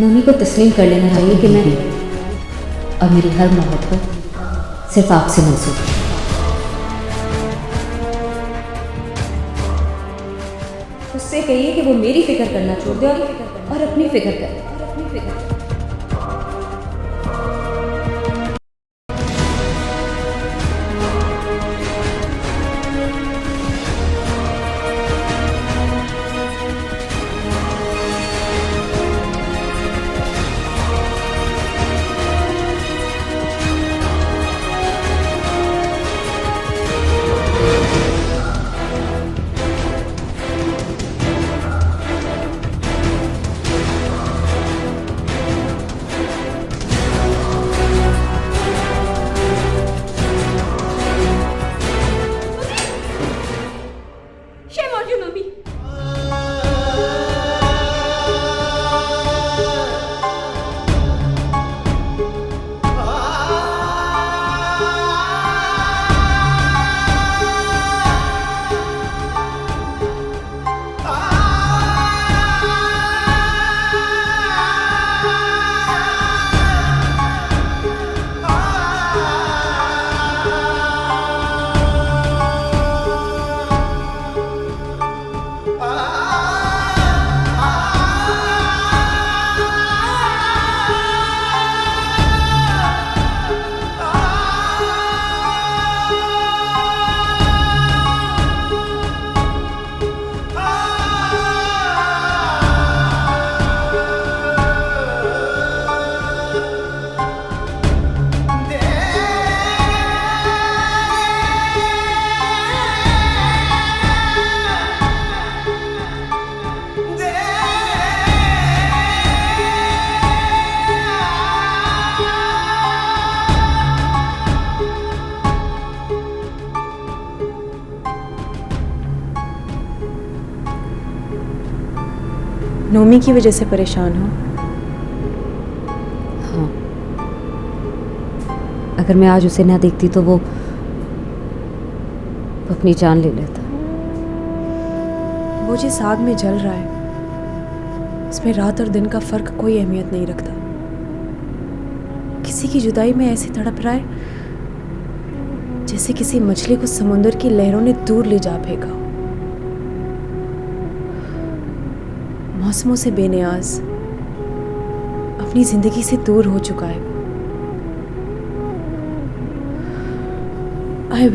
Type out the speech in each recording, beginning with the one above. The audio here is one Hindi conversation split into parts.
नोमी को तस्लीम कर लेना चाहिए कि मैं और मेरी हर मोहब्बत सिर्फ आपसे मंसूब है। उससे कहिए कि वो मेरी फिक्र करना छोड़ दे और अपनी फिक्र करे। नोमी की वजह से परेशान हो? हाँ, अगर मैं आज उसे ना देखती तो वो अपनी जान ले लेता। वो जिस आग में जल रहा है इसमें रात और दिन का फर्क कोई अहमियत नहीं रखता। किसी की जुदाई में ऐसे तड़प रहा है जैसे किसी मछली को समुद्र की लहरों ने दूर ले जा फेंका। मौसमों से बेनियाज अपनी जिंदगी से दूर हो चुका है। आई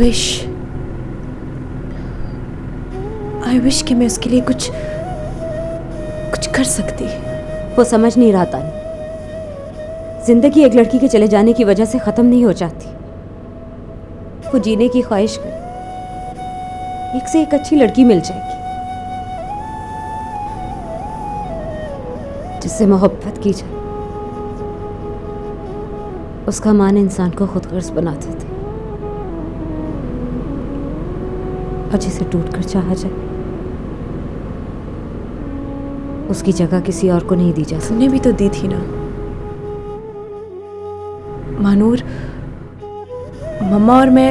विश कि मैं उसके लिए कुछ कर सकती। वो समझ नहीं रहा तानी, जिंदगी एक लड़की के चले जाने की वजह से खत्म नहीं हो जाती। वो जीने की ख्वाहिश करे, एक से एक अच्छी लड़की मिल जाएगी जिससे मोहब्बत की जाए। उसका मान इंसान को खुदगर्ज बनाते थे और जिसे टूटकर चाहा जाए उसकी जगह किसी और को नहीं दी जा सकती। तुमने भी तो दी थी ना मानूर। मम्मा और मैं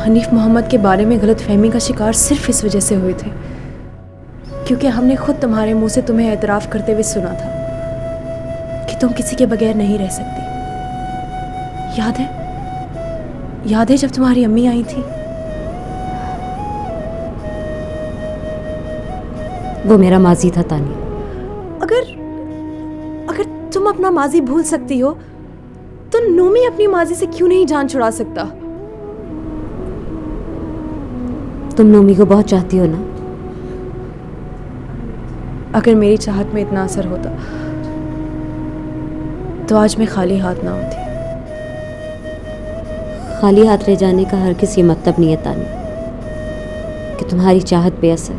हनीफ मोहम्मद के बारे में गलतफहमी का शिकार सिर्फ इस वजह से हुए थे क्योंकि हमने खुद तुम्हारे मुंह से तुम्हें एतराफ़ करते हुए सुना था कि तुम किसी के बगैर नहीं रह सकती। याद है जब तुम्हारी अम्मी आई थी? वो मेरा माजी था तानिया। अगर तुम अपना माजी भूल सकती हो तो नोमी अपनी माजी से क्यों नहीं जान छुड़ा सकता? तुम नोमी को बहुत चाहती हो ना? अगर मेरी चाहत में इतना असर होता तो आज मैं खाली हाथ ना होती। खाली हाथ रह जाने का हर किसी मतलब नहीं है तानी कि तुम्हारी चाहत बेअसर।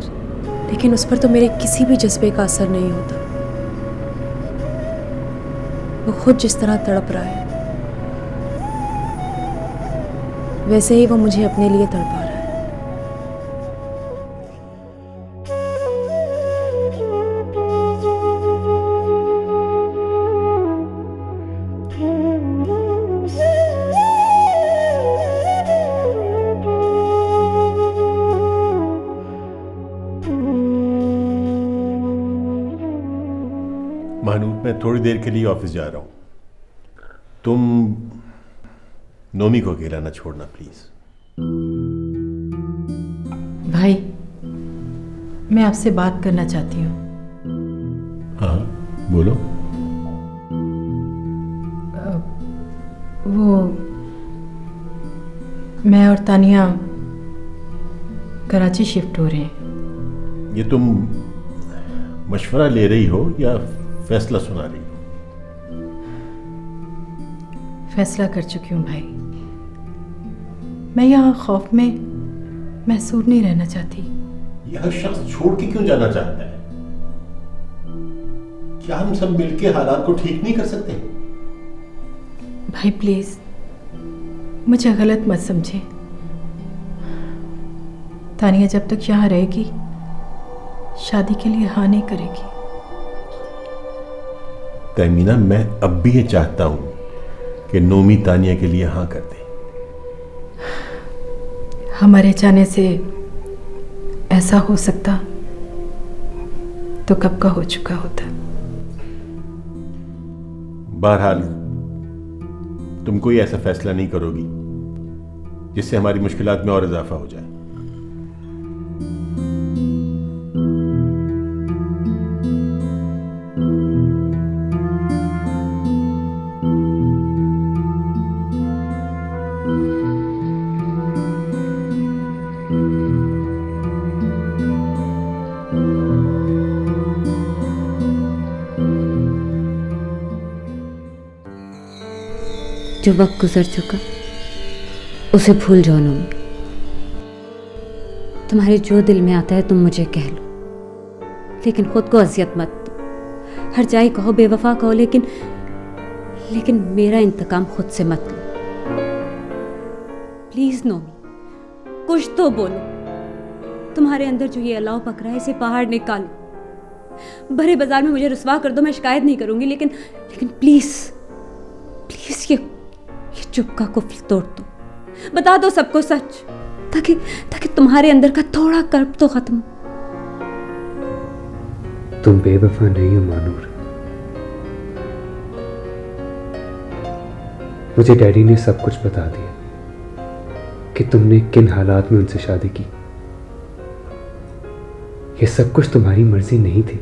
लेकिन उस पर तो मेरे किसी भी जज्बे का असर नहीं होता। वो खुद जिस तरह तड़प रहा है वैसे ही वो मुझे अपने लिए तड़पा रहा है। मानूर, मानूर, मैं थोड़ी देर के लिए ऑफिस जा रहा हूँ। तुम नोमी को अकेला ना छोड़ना प्लीज। भाई, मैं आपसे बात करना चाहती हूँ। हाँ बोलो। वो मैं और तानिया कराची शिफ्ट हो रहे हैं। ये तुम मशवरा ले रही हो या फैसला सुना रही हो? फैसला कर चुकी हूँ भाई। मैं यहाँ खौफ में महसूर नहीं रहना चाहती। यह शख्स छोड़ के क्यों जाना चाहता है? क्या हम सब मिलकर हालात को ठीक नहीं कर सकते? भाई प्लीज मुझे गलत मत समझे। तानिया जब तक यहाँ रहेगी शादी के लिए हाँ नहीं करेगी। तहमीना, मैं अब भी ये चाहता हूं कि नोमी तानिया के लिए हाँ कर दे। हमारे जाने से ऐसा हो सकता तो कब का हो चुका होता। बहरहाल तुम कोई ऐसा फैसला नहीं करोगी जिससे हमारी मुश्किलात में और इजाफा हो जाए। जो वक्त गुजर चुका उसे भूल जाओ नोमी। तुम्हारे जो दिल में आता है तुम मुझे कह लो, लेकिन खुद को अजियत मत दो। हर जाए कहो, बेवफा कहो, लेकिन मेरा इंतकाम खुद से मत लो। प्लीज नोमी, कुछ तो बोलो। तुम्हारे अंदर जो ये अलाव पकड़ा है इसे बाहर निकालो। भरे बाजार में मुझे रुसवा कर दो, मैं शिकायत नहीं करूंगी, लेकिन प्लीज प्लीज ये चुप का कुफ्ल तोड़ दो। बता दो सबको सच, ताकि तुम्हारे अंदर का थोड़ा कर्ब तो खत्म हो। तुम बेवफा नहीं हो मानूर। मुझे डैडी ने सब कुछ बता दिया कि तुमने किन हालात में उनसे शादी की। ये सब कुछ तुम्हारी मर्जी नहीं थी।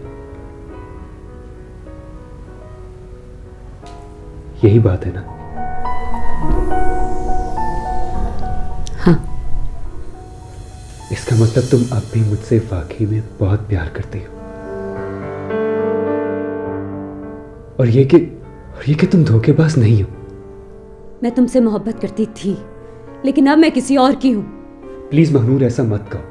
यही बात है ना? हाँ। इसका मतलब तुम अब भी मुझसे वाकई में बहुत प्यार करती हो। और ये कि तुम धोखेबाज नहीं हो। मैं तुमसे मोहब्बत करती थी, लेकिन अब मैं किसी और की हूं। प्लीज महानूर, ऐसा मत कहो।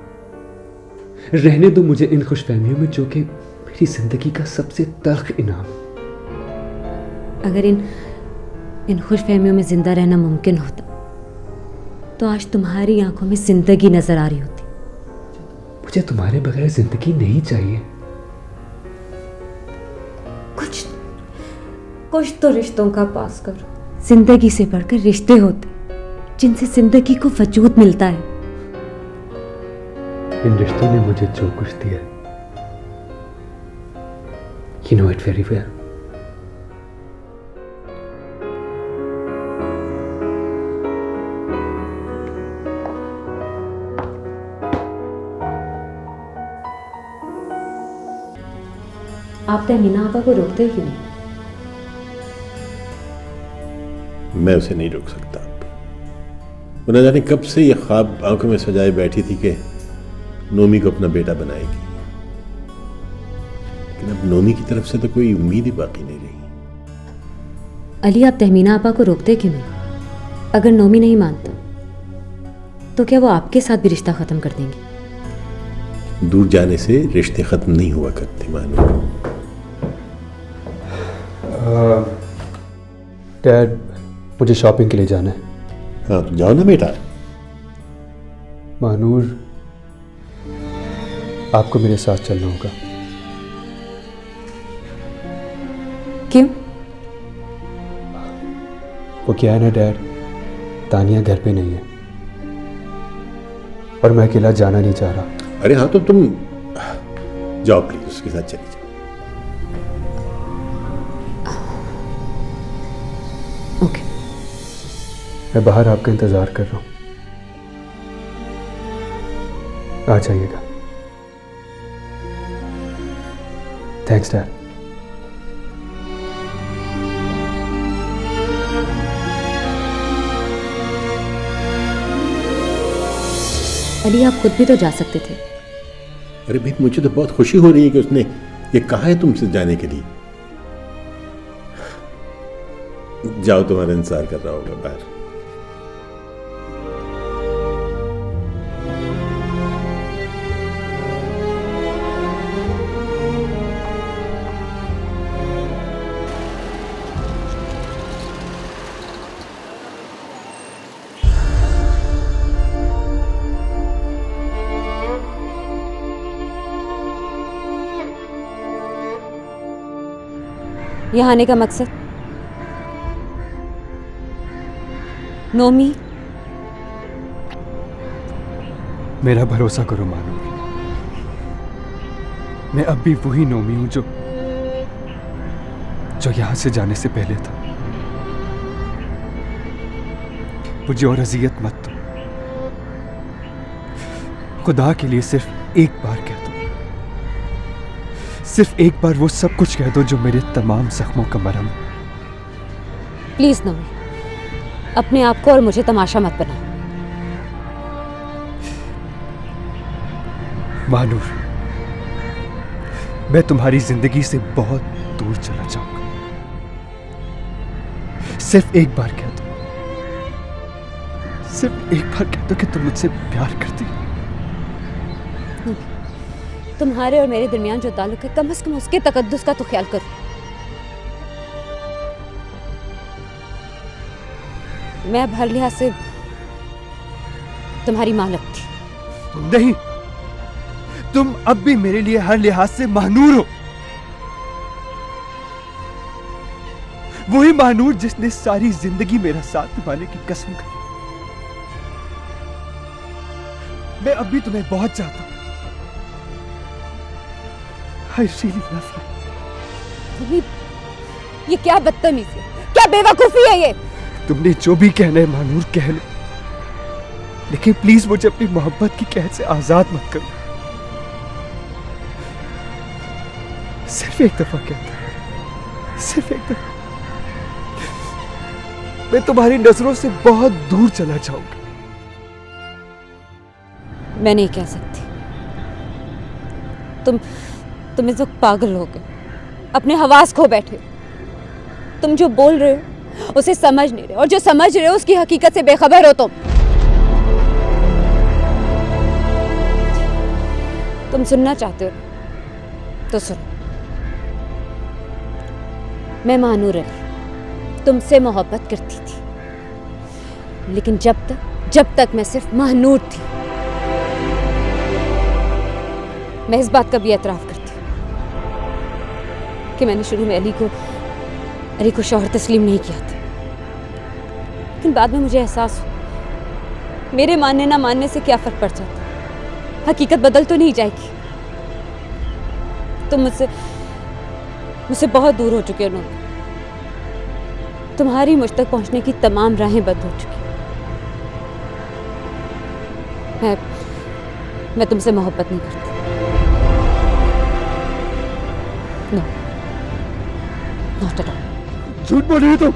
रहने दो मुझे इन खुशफहमियों में जो कि मेरी जिंदगी का सबसे तल्ख इनाम। अगर इन खुशफहमियों में जिंदा रहना मुमकिन होता तो आज तुम्हारी आंखों में जिंदगी नजर आ रही होती। मुझे तुम्हारे बगैर जिंदगी नहीं चाहिए। कुछ तो रिश्तों का पास करो। जिंदगी से बढ़कर रिश्ते होते जिनसे जिंदगी को वजूद मिलता है। इन रिश्तों ने मुझे जो कुछ दिया, you know it very well. आप तहमीना आपा को रोकते क्यों नहीं? मैं उसे नहीं रोक सकता। वो न जाने कब से ये ख्वाब आंखों में सजाए बैठी थी कि नोमी को अपना बेटा बनाएगी, लेकिन अब नोमी की तरफ से तो कोई उम्मीद ही बाकी नहीं रही। अली, आप तहमीना आपा को रोकते क्यों नहीं? अगर नोमी नहीं मानता तो क्या वो आपके साथ भी रिश्ता खत्म कर देंगे? दूर जाने से रिश्ते खत्म नहीं हुआ करते मानो। डैड, मुझे शॉपिंग के लिए जाना है। हाँ तो जाओ ना बेटा। मानूर, आपको मेरे साथ चलना होगा। क्यों? वो क्या है ना डैड, तानिया घर पे नहीं है और मैं अकेला जाना नहीं चाह रहा। अरे हाँ तो तुम जाओ प्लीज, उसके साथ चली जाओ। मैं बाहर आपका इंतजार कर रहा हूं, आ जाइएगा। Thanks dad. अली, आप खुद भी तो जा सकते थे। अरे भाई, मुझे तो बहुत खुशी हो रही है कि उसने ये कहा है तुमसे जाने के लिए। जाओ, तुम्हारा इंतजार कर रहा होगा बाहर। यहाँ आने का मकसद? नोमी, मेरा भरोसा करो मानो, मैं अब भी वही नोमी हूं जो यहां से जाने से पहले था। मुझे और अजियत मत दो। खुदा के लिए सिर्फ एक बार कह दो, सिर्फ एक बार वो सब कुछ कह दो जो मेरे तमाम जख्मों का मरहम। प्लीज नोमी, अपने आप को और मुझे तमाशा मत बनाओ। मानूर, मैं तुम्हारी जिंदगी से बहुत दूर चला जाऊंगा। सिर्फ एक बार कह दो, सिर्फ एक बार कह दो कि तुम मुझसे प्यार करती हो। तुम्हारे और मेरे दरमियान जो ताल्लुक है, कम से कम उसके तकद्दुस का तो ख्याल करो। मैं अब हर लिहाज से तुम्हारी मां लगती। नहीं, तुम अब भी मेरे लिए हर लिहाज से महानूर हो। वही महानूर जिसने सारी जिंदगी मेरा साथ निभाने की कसम खाई। मैं अब भी तुम्हें बहुत चाहता हूं। I really love you. ये क्या बदतमीजी है, क्या बेवकूफी है ये। तुमने जो भी कहना है महानूर कह लो, लेकिन प्लीज मुझे अपनी मोहब्बत की कैद से आजाद मत करो। सिर्फ एक दफा कहता हूं, सिर्फ एक दफा। मैं तुम्हारी नजरों से बहुत दूर चला जाऊंगा। मैं नहीं कह सकती। तुम इस वक्त पागल हो गए, अपने हवास खो बैठे। तुम जो बोल रहे हो उसे समझ नहीं रहे, और जो समझ रहे हो उसकी हकीकत से बेखबर हो तुम सुनना चाहते हो तो सुनो। मैं महानूर अली तुमसे मोहब्बत करती थी, लेकिन जब तक मैं सिर्फ महानूर थी। मैं इस बात का भी एतराफ करती कि मैंने शुरू में अली को शौहर तस्लीम नहीं किया था, लेकिन बाद में मुझे एहसास हुआ मेरे मानने ना मानने से क्या फर्क पड़ जाता, हकीकत बदल तो नहीं जाएगी। तुम मुझसे बहुत दूर हो चुके हो लोग। तुम्हारी मुझ तक पहुंचने की तमाम राहें बंद हो चुकी। मैं तुमसे मोहब्बत नहीं करती। No, not at all. झूठ बोल रही हो तुम,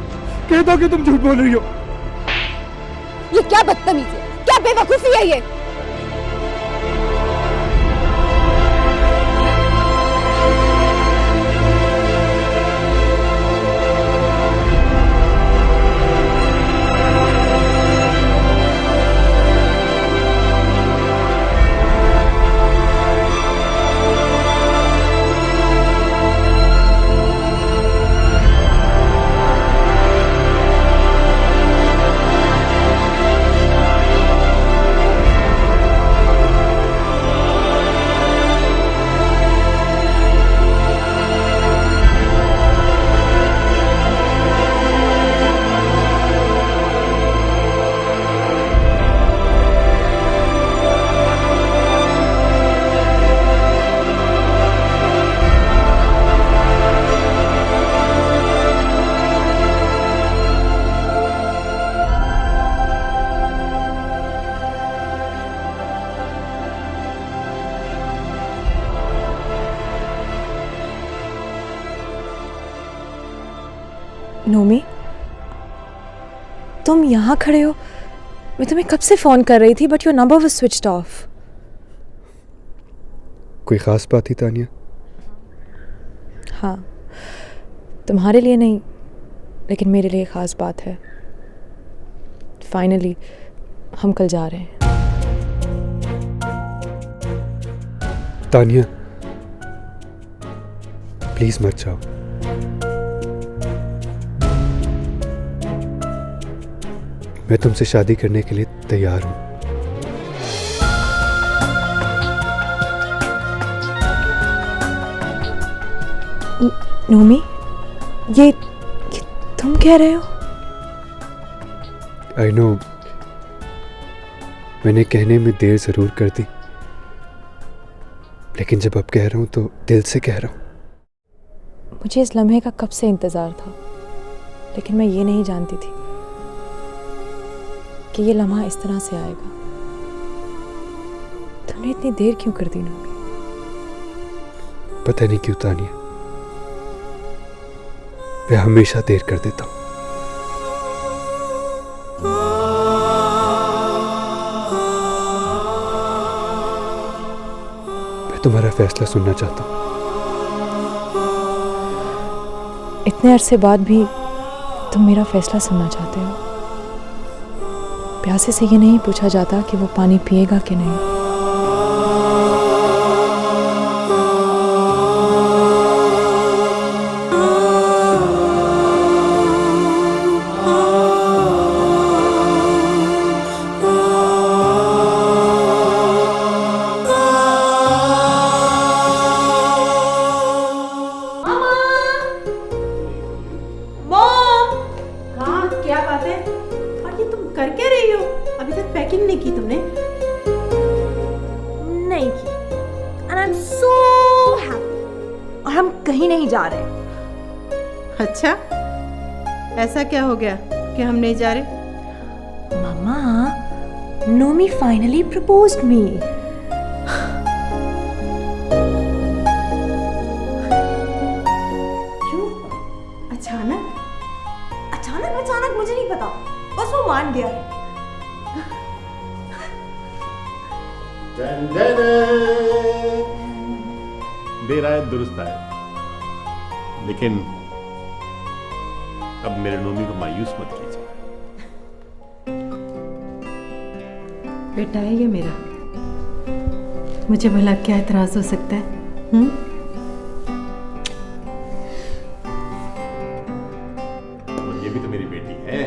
कह दो कि तुम झूठ बोल रही हो। ये क्या बदतमीजी है, क्या बेवकूफी है ये। नोमी, तुम यहाँ खड़े हो? मैं तुम्हें कब से फ़ोन कर रही थी but your number was switched off. कोई ख़ास बात थी तानिया? हाँ, तुम्हारे लिए नहीं लेकिन मेरे लिए ख़ास बात है। फाइनली हम कल जा रहे हैं। तानिया प्लीज मत जाओ। मैं तुमसे शादी करने के लिए तैयार हूं। नोमी, ये तुम कह रहे हो? आई नो, मैंने कहने में देर जरूर कर दी, लेकिन जब अब कह रहा हूं तो दिल से कह रहा हूं। मुझे इस लम्हे का कब से इंतज़ार था, लेकिन मैं ये नहीं जानती थी कि ये लम्हा इस तरह से आएगा। तुमने इतनी देर क्यों कर दी नोमी? पता नहीं क्यों तानिया, मैं हमेशा देर कर देता हूं। मैं तुम्हारा फैसला सुनना चाहता हूं। इतने अरसे बाद भी तुम मेरा फैसला सुनना चाहते हो? प्यासे से ये नहीं पूछा जाता कि वो पानी पिएगा कि नहीं। क्या बात है? और ये तुम कर क्या रही हो? अभी तक पैकिंग नहीं की तुमने? नहीं की। And I'm so happy। और हम कहीं नहीं जा रहे। अच्छा, ऐसा क्या हो गया कि हम नहीं जा रहे? मामा, नोमी फाइनली प्रपोज्ड मी। क्यों? अचानक? अचानक मुझे नहीं पता, बस वो मान गया है। देर आए दुरुस्त आए, लेकिन अब मेरे नोमी को मायूस मत कीजिए। बेटा है ये मेरा, मुझे भला क्या एतराज हो सकता है? और ये भी तो मेरी बेटी है।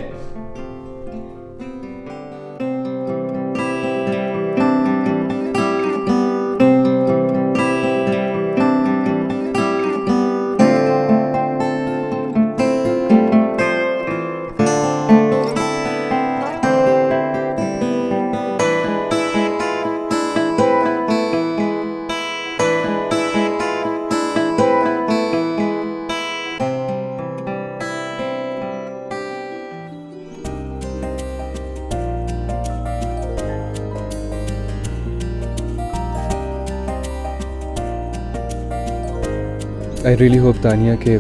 आई रियली होप तानिया कि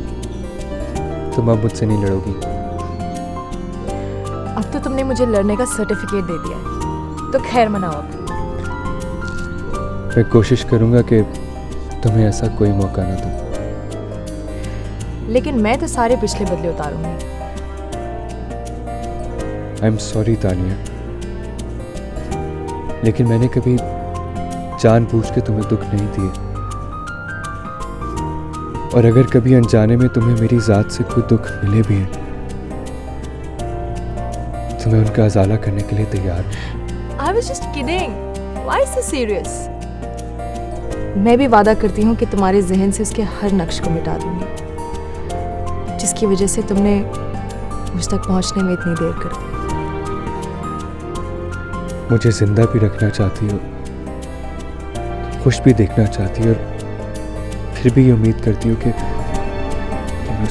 तुम अब मुझसे नहीं लड़ोगी। अब तो तुमने मुझे लड़ने का सर्टिफिकेट दे दिया है, तो खैर मनाओ अब। मैं कोशिश करूंगा कि तुम्हें ऐसा कोई मौका ना दूं। लेकिन मैं तो सारे पिछले बदले उतारूंगी। आई एम सॉरी तानिया, लेकिन मैंने कभी जानबूझ के तुम्हें दुख नहीं दिए, और अगर कभी अनजाने में तुम्हें मेरी ज़ात से कोई दुख मिले भी हैं तो मैं उनका अजाला करने के लिए तैयार हूं। I was just kidding. Why so serious? मैं भी वादा करती हूँ कि तुम्हारे जहन से उसके हर नक्श को मिटा दूंगी, जिसकी वजह से तुमने मुझ तक पहुँचने में इतनी देर कर दी। मुझे जिंदा भी रखना चाहती हो, खुश भी देखना चाहती हो, और फिर भी ये उम्मीद करती हूँ कि मैं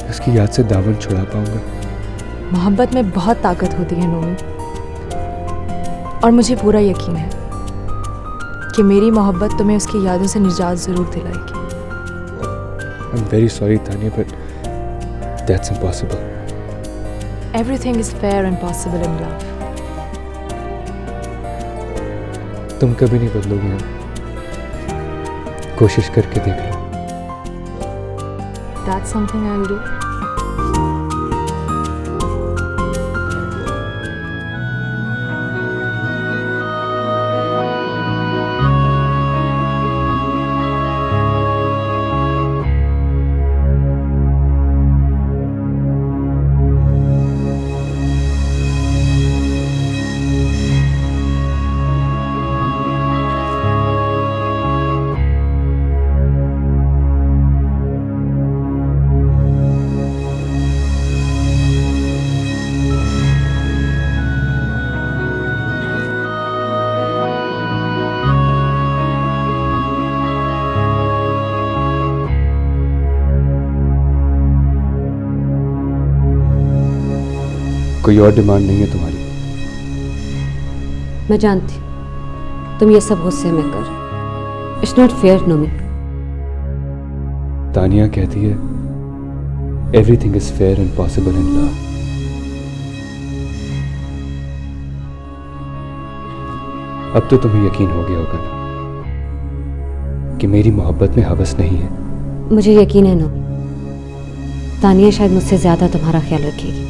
उसकी याद से दामन छुड़ा पाऊंगा। मोहब्बत में बहुत ताकत होती है नोमी, और मुझे पूरा यकीन है कि मेरी मोहब्बत तुम्हें उसकी यादों से निजात जरूर दिलाएगी। I am very sorry Tania, but That's impossible. Everything is fair and possible in love. तुम कभी नहीं बदलोगे ना, कोशिश करके देख लो। That's something I'll do. कोई और डिमांड नहीं है तुम्हारी? मैं जानती हूँ तुम ये सब गुस्से में कर। It's not fair Nomi. Tania कहती है everything is fair and possible in love. अब तो तुम्हें यकीन हो गया होगा ना कि मेरी मोहब्बत में हवस नहीं है। मुझे यकीन है नोमी, तानिया शायद मुझसे ज्यादा तुम्हारा ख्याल रखेगी।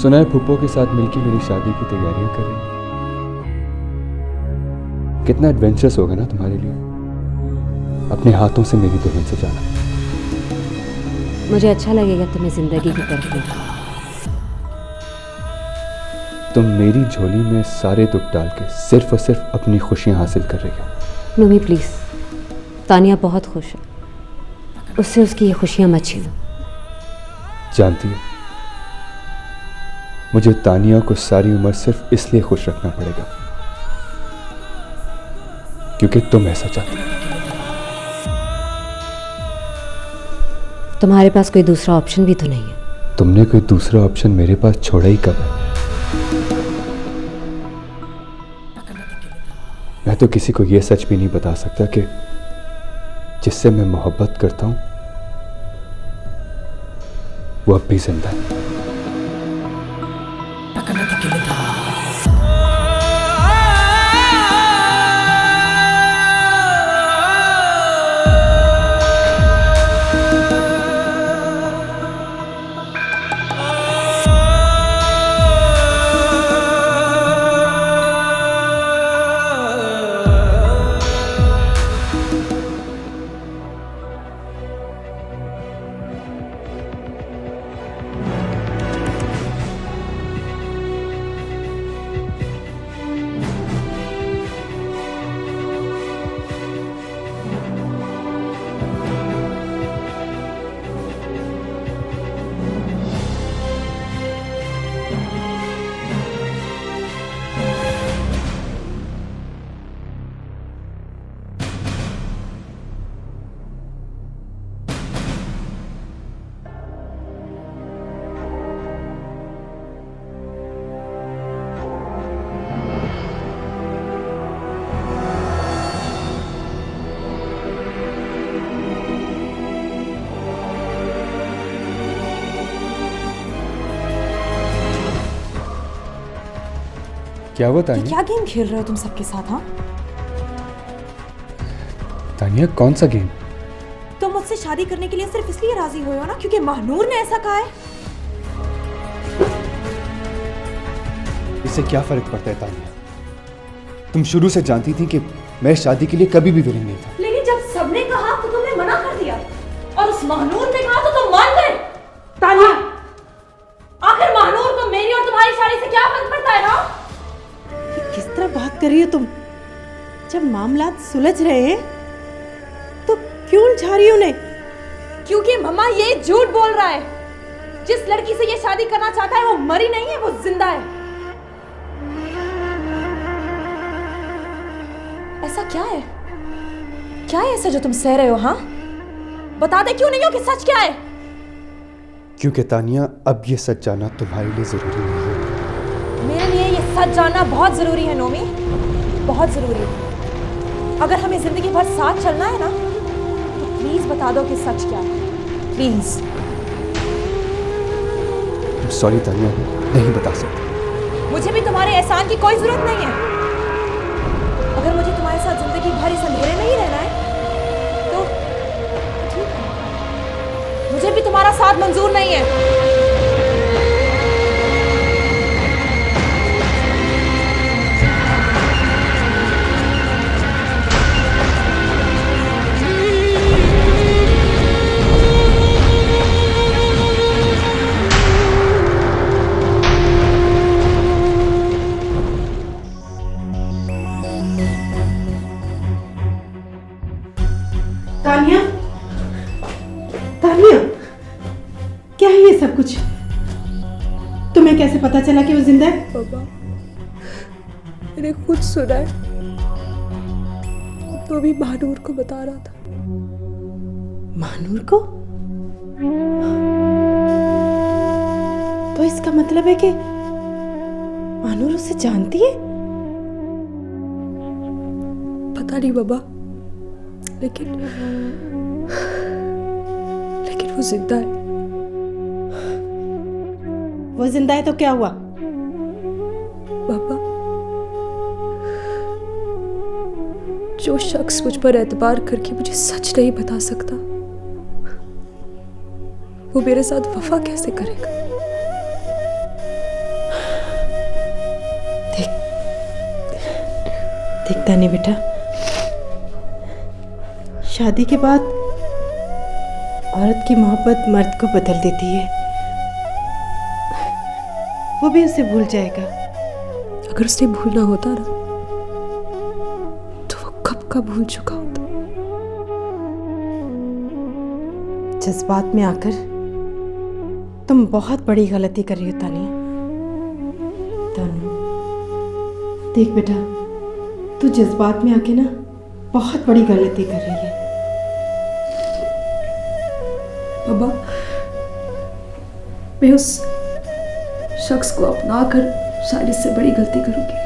सुना है फूफो के साथ मिलकर मेरी शादी की तैयारियां कर रही हैं। कितना एडवेंचरस होगा ना तुम्हारे लिए अपने हाथों से मेरी दुल्हन से जाना। मुझे अच्छा लगेगा तुम्हें जिंदगी की तरफ देखना। तुम मेरी झोली में सारे दुख डाल के सिर्फ और सिर्फ अपनी खुशियां हासिल कर रही हो। नोमी प्लीज, तानिया बहुत खुश है, उससे उसकी ये खुशियां मत छीनो। जानती हो मुझे तानिया को सारी उम्र सिर्फ इसलिए खुश रखना पड़ेगा क्योंकि तुम ऐसा चाहती हो। तुम्हारे पास कोई दूसरा ऑप्शन भी तो नहीं है। तुमने कोई दूसरा ऑप्शन मेरे पास छोड़ा ही कब है? मैं तो किसी को यह सच भी नहीं बता सकता कि जिससे मैं मोहब्बत करता हूं वो अब भी जिंदा है। क्या हुआ तानिया? क्या गेम खेल रहे हो तुम सबके साथ? हाँ, तानिया कौन सा गेम? तुम मुझसे शादी करने के लिए सिर्फ इसलिए राजी हुए हो ना क्योंकि महनूर ने ऐसा कहा है? इससे क्या फर्क पड़ता है तानिया? तुम शुरू से जानती थी कि मैं शादी के लिए कभी भी विलिंग नहीं था। लेकिन जब सबने कहा तो तुमने मना कर दिया और उस महनूर ने कहा तो तुम मान गए। तानिया, आखिर महनूर को मेरी और तुम्हारी शादी से क्या फर्क पड़ता है? ना किस तरह बात कर रही हो तुम? जब मामला सुलझ रहे हैं तो क्यों उलझा रही हो उन्हें? क्योंकि मम्मा ये झूठ बोल रहा है। जिस लड़की से ये शादी करना चाहता है वो मरी नहीं है, वो जिंदा है। ऐसा क्या है? क्या है ऐसा जो तुम सह रहे हो? हाँ, बता दे क्यों नहीं हो कि सच क्या है? क्योंकि तानिया अब ये सच जानना तुम्हारे लिए जरूरी नहीं है। मेरे लिए ये सच जानना बहुत जरूरी है नोमी, बहुत जरूरी है। अगर हमें जिंदगी भर साथ चलना है ना तो प्लीज बता दो कि सच क्या है। प्लीज। सॉरी तानिया, नहीं बता सकता। मुझे भी तुम्हारे एहसान की कोई जरूरत नहीं है। अगर मुझे तुम्हारे साथ जिंदगी भर इस अंधेरे में ही रहना है तो ठीक है, मुझे भी तुम्हारा साथ मंजूर नहीं है। तानिया, तानिया, क्या है ये सब कुछ? तुम्हें कैसे पता चला कि वो जिंदा है? पापा, मैंने खुद सुना है, तो भी महानूर को बता रहा था। महानूर को? तो इसका मतलब है कि महानूर उसे जानती है? पता नहीं बाबा, लेकिन वो जिंदा है। वो जिंदा है तो क्या हुआ? पापा, जो शख्स मुझ पर एतबार करके मुझे सच नहीं बता सकता, वो मेरे साथ वफा कैसे करेगा? देखता नहीं बेटा, शादी के बाद औरत की मोहब्बत मर्द को बदल देती है। वो भी उसे भूल जाएगा। अगर उसे भूलना होता ना, तो वो कब का भूल चुका होता। जज्बात में आकर तुम बहुत बड़ी गलती कर रही हो तानिया। देख बेटा, तू जज्बात में आके ना बहुत बड़ी गलती कर रही है। बाबा, मैं उस शख्स को अपना कर शायद इससे बड़ी गलती करूंगी।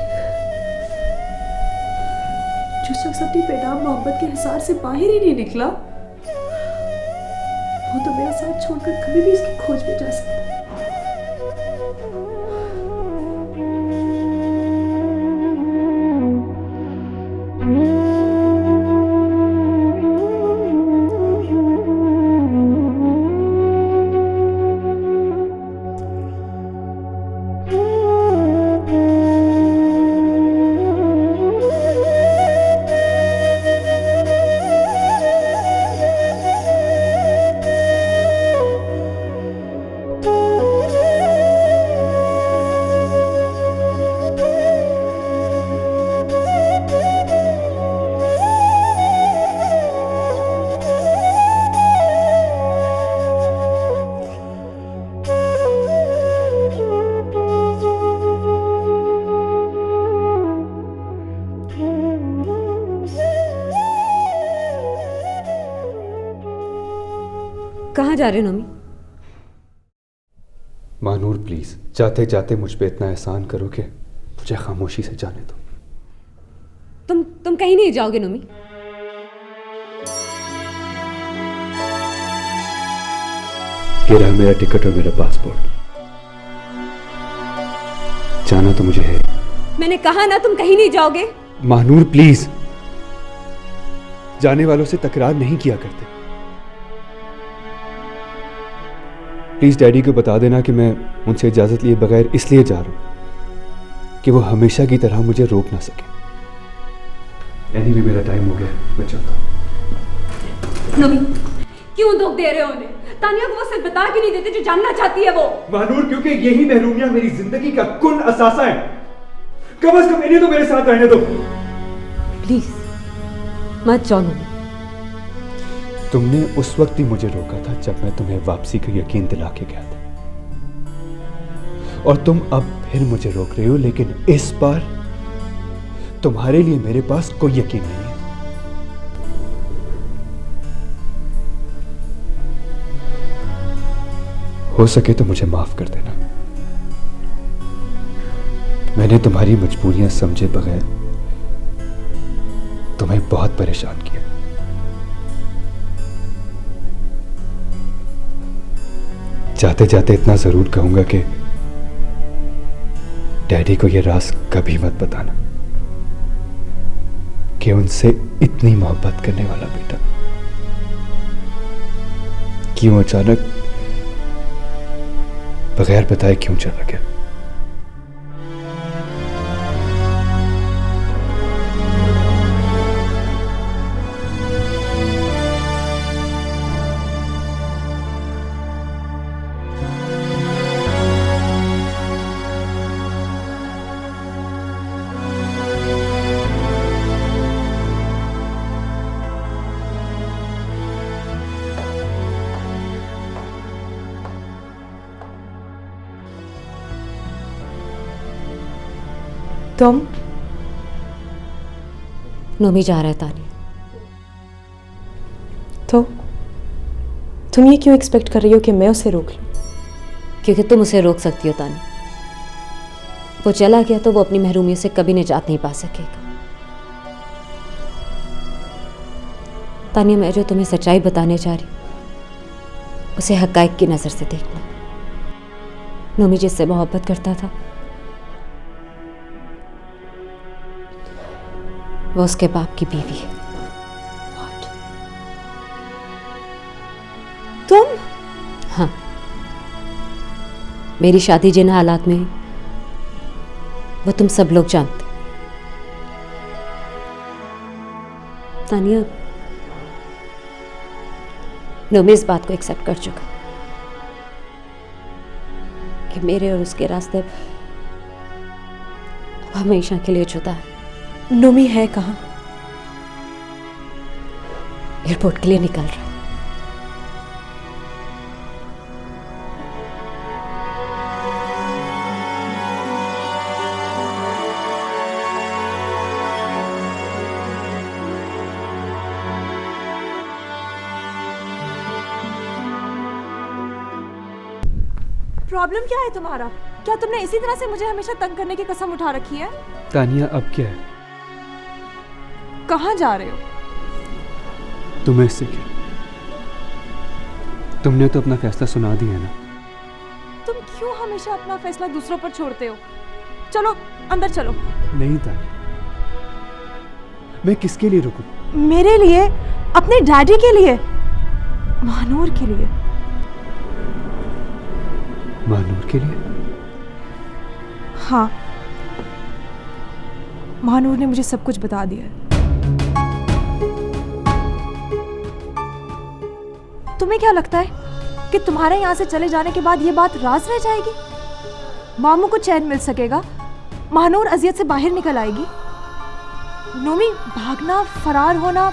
जो शख्स अपनी बेनाम मोहब्बत के हिसार से बाहर ही नहीं निकला, वो तो मेरा साथ छोड़कर कभी भी इसकी खोज में जा सकता है। कहाँ जा रहे हो नोमी? मानूर प्लीज, जाते जाते मुझ पे इतना एहसान करो कि मुझे खामोशी से जाने दो। तुम कहीं नहीं जाओगे नोमी? ये रहा मेरा टिकट और मेरा पासपोर्ट। जाना तो मुझे है। मैंने कहा ना तुम कहीं नहीं जाओगे। मानूर प्लीज, जाने वालों से तकरार नहीं किया करते। प्लीज डैडी को बता देना कि मैं उनसे इजाजत लिए बगैर इसलिए जा रहा हूं कि वो हमेशा की तरह मुझे रोक ना सके। एनीवे मेरा टाइम हो गया, मैं चलता हूं। नोमी, क्यों दुख दे रहे हो उन्हें? तानिया को वो सिर्फ बता के नहीं देते जो जानना चाहती है वो। मानूर, क्योंकि यही महरूमियां मेरी जिंदगी का कुल असासा है। कम से कम इन्हें तो मेरे साथ रहने दो। प्लीज मत जाओ नोमी। तुमने उस वक्त ही मुझे रोका था जब मैं तुम्हें वापसी का यकीन दिला के गया था, और तुम अब फिर मुझे रोक रहे हो, लेकिन इस बार तुम्हारे लिए मेरे पास कोई यकीन नहीं है। हो सके तो मुझे माफ कर देना। मैंने तुम्हारी मजबूरियां समझे बगैर तुम्हें बहुत परेशान किया। जाते जाते इतना जरूर कहूंगा कि डैडी को यह राज कभी मत बताना कि उनसे इतनी मोहब्बत करने वाला बेटा क्यों अचानक बगैर बताए क्यों चला गया। तुम नोमी जा रहा है तानी। तो तुम ये क्यों एक्सपेक्ट कर रही हो कि मैं उसे रोक लूं? क्योंकि तुम उसे रोक सकती हो तानी। वो चला गया तो वो अपनी महरूमियों से कभी निजात नहीं पा सकेगा। तानिया, मैं जो तुम्हें सच्चाई बताने जा रही हूं उसे हकाइक की नजर से देखना। नोमी जिससे मोहब्बत करता था वो उसके बाप की बीवी है। तुम? हाँ, मेरी शादी जिन हालात में हुई वो तुम सब लोग जानते। तानिया, नोमी इस बात को एक्सेप्ट कर चुका कि मेरे और उसके रास्ते अब हमेशा के लिए जुदा है। नोमी है कहाँ? एयरपोर्ट के लिए निकल रहा है। प्रॉब्लम क्या है तुम्हारा? क्या तुमने इसी तरह से मुझे हमेशा तंग करने की कसम उठा रखी है? तानिया, अब क्या है? कहाँ जा रहे हो? तुम्हें इससे क्या? तुमने तो अपना फैसला सुना दिया है ना। तुम क्यों हमेशा अपना फैसला दूसरों पर छोड़ते हो? चलो अंदर चलो। नहीं तानिया, मैं किसके लिए रुकूं? मेरे लिए, अपने डैडी के लिए, महानूर के लिए। महानूर के लिए? हाँ, महानूर ने मुझे सब कुछ बता दिया है। तुम्हें क्या लगता है कि तुम्हारे यहाँ से चले जाने के बाद ये बात राज रह जाएगी? मामू को चैन मिल सकेगा, महानूर अजियत से बाहर निकल आएगी। नोमी, भागना, फरार होना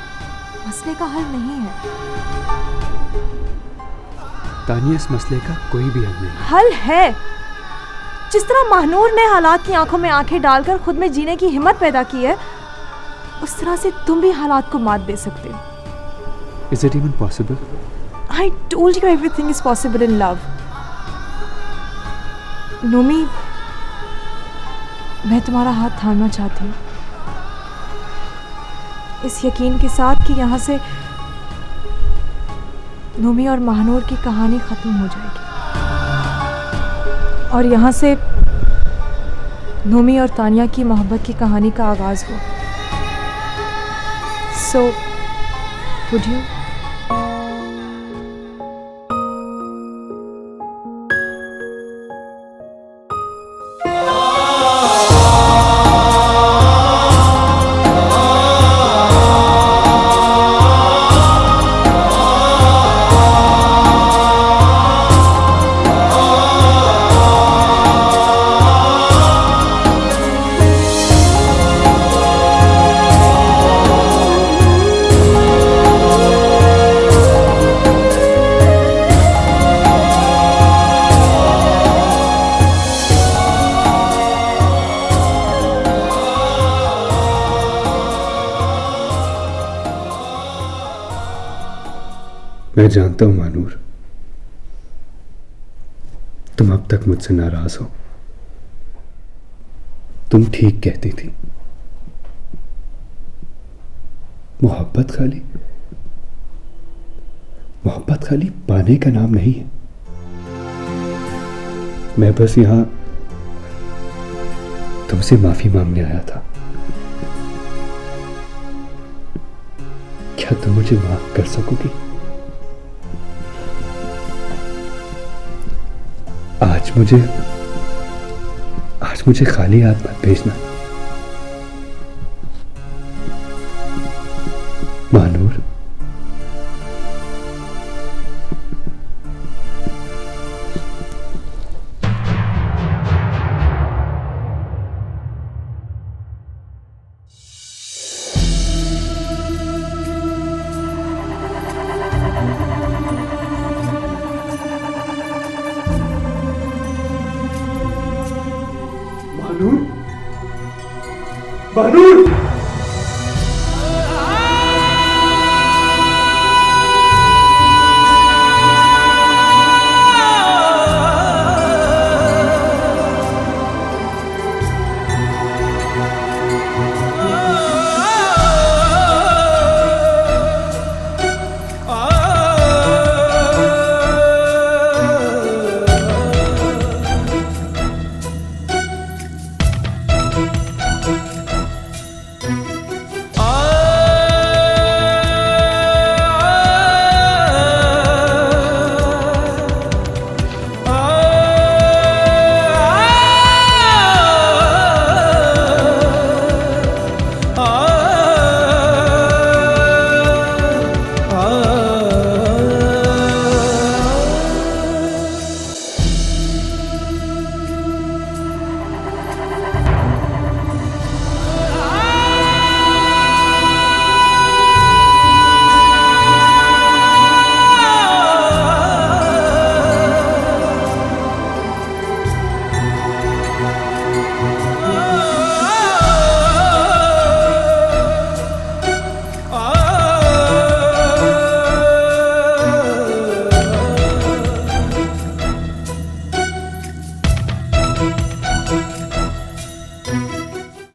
मसले का हल नहीं है। तानिया, इस मसले का कोई भी हल नहीं है। हल है। जिस तरह महानूर ने हालात की आंखों में आंखें डालकर खुद में जीने की हिम्मत पैदा की है, उस तरह से तुम भी हालात को मात दे सकते हो। Is it even possible? I told you everything is possible in love. Nomi, मैं तुम्हारा हाथ थामना चाहती हूँ, इस यकीन के साथ कि यहाँ से नोमी और महानूर की कहानी खत्म हो जाएगी और यहाँ से नोमी और तानिया की मोहब्बत की कहानी का आगाज हो। So, would you? मैं जानता हूं महानूर, तुम अब तक मुझसे नाराज हो। तुम ठीक कहती थी, मोहब्बत खाली पाने का नाम नहीं है। मैं बस यहाँ तुमसे माफी मांगने आया था। क्या तुम मुझे माफ कर सकोगी? आज मुझे खाली हाथ मत भेजना। महानूर, बानूर,